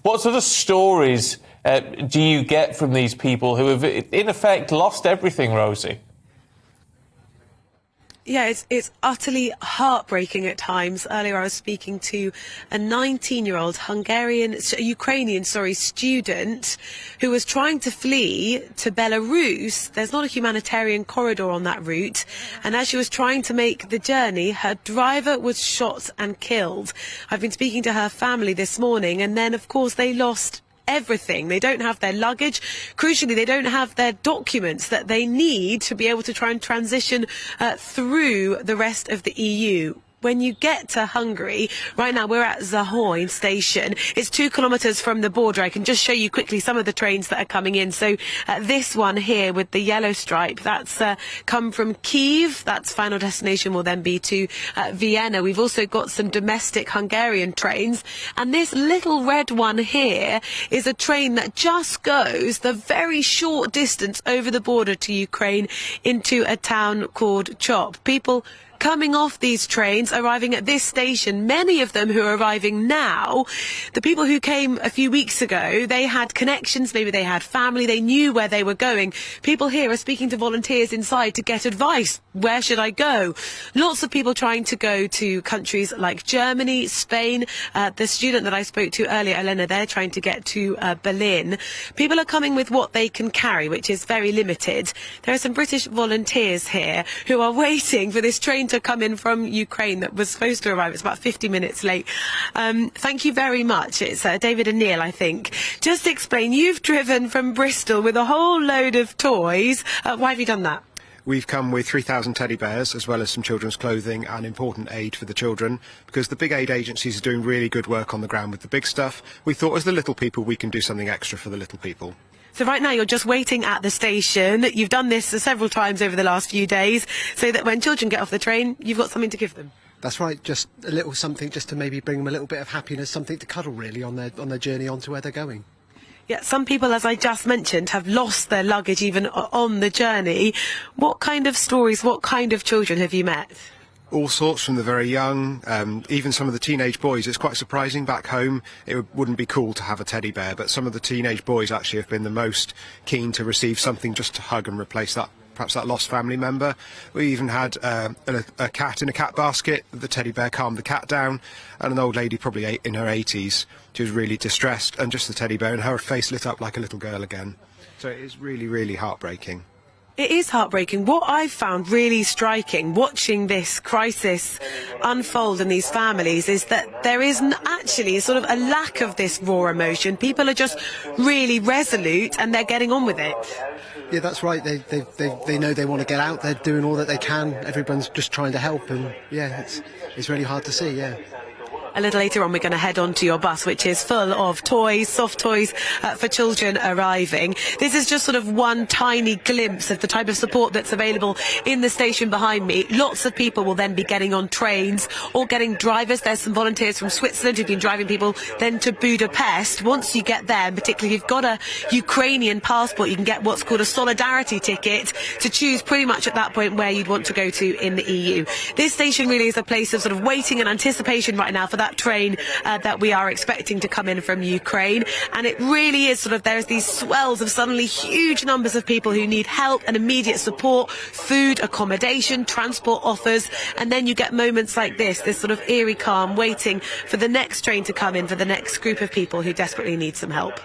What sort of stories do you get from these people who have, in effect, lost everything, Rosie? Yeah, it's utterly heartbreaking at times. Earlier I was speaking to a 19-year-old Ukrainian student who was trying to flee to Belarus. There's not a humanitarian corridor on that route. And as she was trying to make the journey, her driver was shot and killed. I've been speaking to her family this morning, and then, of course, they lost everything. They don't have their luggage. Crucially, they don't have their documents that they need to be able to try and transition through the rest of the EU. When you get to Hungary, right now we're at Zahoin station. It's 2 kilometres from the border. I can just show you quickly some of the trains that are coming in. So this one here with the yellow stripe, that's come from Kyiv. That's final destination will then be to Vienna. We've also got some domestic Hungarian trains. And this little red one here is a train that just goes the very short distance over the border to Ukraine into a town called Chop. People coming off these trains, arriving at this station, many of them who are arriving now, the people who came a few weeks ago, they had connections, maybe they had family, they knew where they were going. People here are speaking to volunteers inside to get advice. Where should I go? Lots of people trying to go to countries like Germany, Spain. The student that I spoke to earlier, Elena, they're trying to get to Berlin. People are coming with what they can carry, which is very limited. There are some British volunteers here who are waiting for this train to come in from Ukraine that was supposed to arrive. It's about 50 minutes late. Thank you very much. It's David and Neil, I think. Just explain, you've driven from Bristol with a whole load of toys. Why have you done that? We've come with 3,000 teddy bears, as well as some children's clothing and important aid for the children, because the big aid agencies are doing really good work on the ground with the big stuff. We thought, as the little people, we can do something extra for the little people. So right now you're just waiting at the station. You've done this several times over the last few days, so that when children get off the train, you've got something to give them. That's right, just a little something just to maybe bring them a little bit of happiness, something to cuddle really on their journey on to where they're going. Yeah, some people, as I just mentioned, have lost their luggage even on the journey. What kind of stories, what kind of children have you met? All sorts, from the very young, even some of the teenage boys. It's quite surprising. Back home it wouldn't be cool to have a teddy bear, but some of the teenage boys actually have been the most keen to receive something just to hug and replace that, perhaps that lost family member. We even had a cat in a cat basket. The teddy bear calmed the cat down, and an old lady, probably in her 80s, she was really distressed, and just the teddy bear, and her face lit up like a little girl again. So it is really, really heartbreaking. It is heartbreaking. What I've found really striking watching this crisis unfold in these families is that there is actually sort of a lack of this raw emotion. People are just really resolute and they're getting on with it. Yeah, that's right. They know they want to get out. They're doing all that they can. Everyone's just trying to help, and yeah, it's really hard to see, yeah. A little later on, we're going to head on to your bus, which is full of toys, soft toys for children arriving. This is just sort of one tiny glimpse of the type of support that's available in the station behind me. Lots of people will then be getting on trains or getting drivers. There's some volunteers from Switzerland who've been driving people then to Budapest. Once you get there, particularly if you've got a Ukrainian passport, you can get what's called a solidarity ticket to choose pretty much at that point where you'd want to go to in the EU. This station really is a place of sort of waiting and anticipation right now for that train that we are expecting to come in from Ukraine, and it really is sort of, there's these swells of suddenly huge numbers of people who need help and immediate support, food, accommodation, transport offers, and then you get moments like this sort of eerie calm, waiting for the next train to come in for the next group of people who desperately need some help.